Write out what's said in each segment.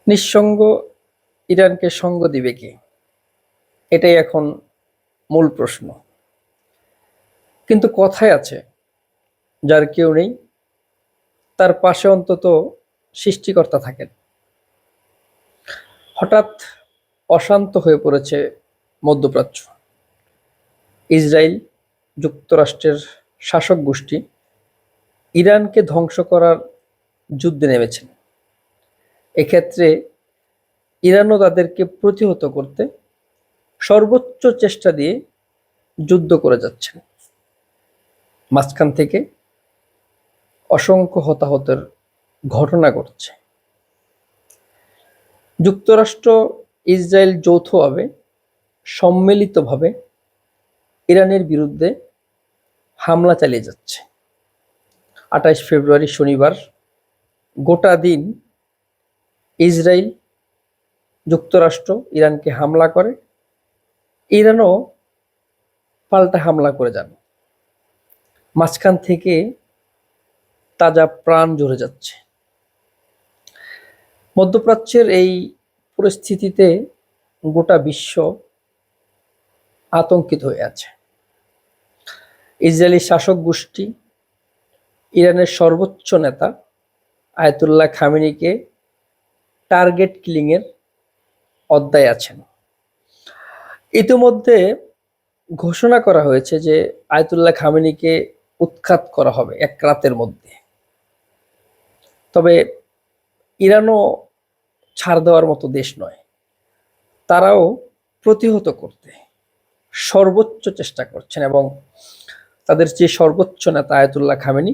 নিঃসঙ্গ ইরানকে সঙ্গ দিবে কে? এটাই এখন মূল প্রশ্ন। কিন্তু কথায় আছে, যার কেউ নেই তার পাশে অন্তত সৃষ্টিকর্তা থাকেন। হঠাৎ অশান্ত হয়ে পড়েছে মধ্যপ্রাচ্য। ইসরায়েল, যুক্তরাষ্ট্রের শাসক গোষ্ঠী ইরানকে ধ্বংস করার যুদ্ধে নেমেছেন। এক্ষেত্রে ইরানও তাদেরকে প্রতিহত করতে সর্বোচ্চ চেষ্টা দিয়ে যুদ্ধ করে যাচ্ছেন। মাঝখান থেকে অসংখ্য হতাহতের ঘটনা ঘটছে। যুক্তরাষ্ট্র, ইসরায়েল যৌথভাবে, সম্মিলিতভাবে ইরানের বিরুদ্ধে হামলা চালিয়ে যাচ্ছে। ২৮ ফেব্রুয়ারি শনিবার গোটা দিন ইসরায়েল, যুক্তরাষ্ট্র ইরানকে হামলা করে, ইরানও পাল্টা হামলা করে যান। মাঝখান থেকে তাজা প্রাণ ঝরে যাচ্ছে। মধ্যপ্রাচ্যের এই পরিস্থিতিতে গোটা বিশ্ব আতঙ্কিত হয়ে আছে। ইসরায়েলি শাসক গোষ্ঠী ইরানের সর্বোচ্চ নেতা আয়াতুল্লাহ খামেনিকে টার্গেট কিলিংয়ের অধ্যায়ে আছেন। ইতিমধ্যে ঘোষণা করা হয়েছে যে আয়াতুল্লাহ খামেনিকে উৎখাত করা হবে এক রাতের মধ্যে। তবে ইরানও ছাড় দেওয়ার মতো দেশ নয়। তারাও প্রতিহত করতে সর্বোচ্চ চেষ্টা করছেন এবং তাদের যে সর্বোচ্চ নেতা আয়াতুল্লাহ খামেনি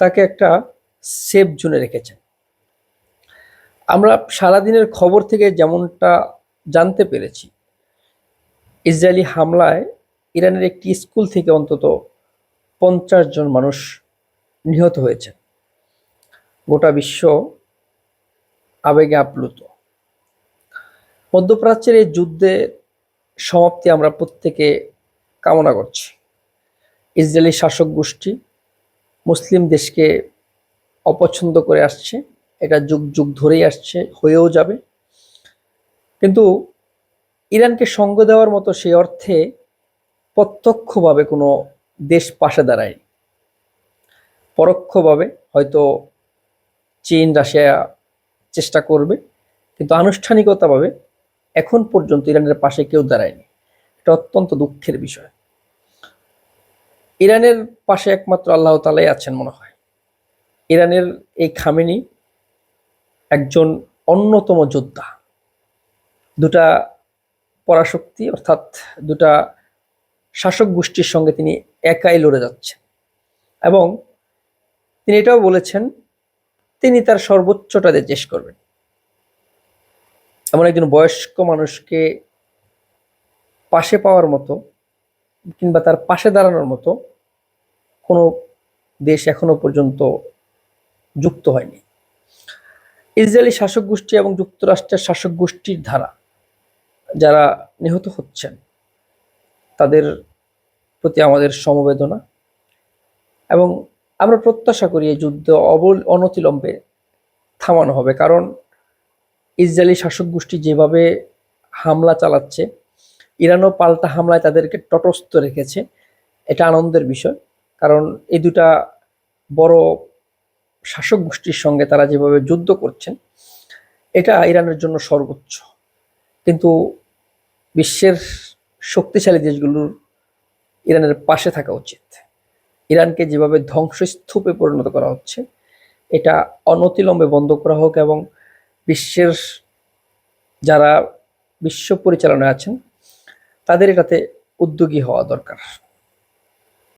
তাকে একটা সেফ জোনে রেখেছেন। আমরা সারাদিনের খবর থেকে যেমনটা জানতে পেরেছি, ইসরায়েলি হামলায় ইরানের একটি স্কুল থেকে অন্তত 50 জন মানুষ নিহত হয়েছে। গোটা বিশ্ব আবেগে আপ্লুত। মধ্যপ্রাচ্যের এই যুদ্ধের সমাপ্তি আমরা প্রত্যেকে কামনা করছি। ইসরায়েলি শাসক গোষ্ঠী মুসলিম দেশকে অপছন্দ করে আসছে, এটা যুগ যুগ ধরেই আসছে, হয়েও যাবে। কিন্তু ইরানকে সঙ্গ দেওয়ার মতো সেই অর্থে প্রত্যক্ষভাবে কোনো দেশ পাশে দাঁড়ায়নি। পরোক্ষভাবে হয়তো চীন, রাশিয়া চেষ্টা করবে, কিন্তু আনুষ্ঠানিকতাভাবে এখন পর্যন্ত ইরানের পাশে কেউ দাঁড়ায়নি। এটা অত্যন্ত দুঃখের বিষয়। ইরানের পাশে একমাত্র আল্লাহ তাআলাই আছেন মনে হয়। ইরানের এই খামেনি একজন অন্যতম যোদ্ধা। দুটা পরাশক্তি অর্থাৎ দুটা শাসক গোষ্ঠীর সঙ্গে তিনি একাই লড়ে যাচ্ছেন এবং তিনি এটাও বলেছেন তিনি তার সর্বোচ্চটা দিয়ে চেষ্টা করবেন। এমন একজন বয়স্ক মানুষকে পাশে পাওয়ার মতো কিংবা তার পাশে দাঁড়ানোর মতো কোনো দেশ এখনো পর্যন্ত যুক্ত হয়নি। ইসরায়েলি শাসক গোষ্ঠী এবং যুক্তরাষ্ট্রের শাসক গোষ্ঠীর দ্বারা যারা নিহত হচ্ছেন তাদের প্রতি আমাদের সমবেদনা এবং আমরা প্রত্যাশা করি এই যুদ্ধ অনতিবিলম্বে থামানো হবে। কারণ ইসরায়েলি শাসক গোষ্ঠী যেভাবে হামলা চালাচ্ছে, ইরানও পাল্টা হামলায় তাদেরকে তটস্থ রেখেছে। এটা আনন্দের বিষয়, কারণ এই দুটা বড় শাসক গোষ্ঠীর সঙ্গে তারা যেভাবে যুদ্ধ করছেন এটা ইরানের জন্য সর্বোচ্চ। কিন্তু বিশ্বের শক্তিশালী দেশগুলোর ইরানের পাশে থাকা উচিত। ইরানকে যেভাবে ধ্বংসস্তূপে পরিণত করা হচ্ছে এটা অনতিবিলম্বে বন্ধ করা হোক এবং বিশ্বের যারা বিশ্ব পরিচালনায় আছেন তাদের এটাতে উদ্যোগী হওয়া দরকার।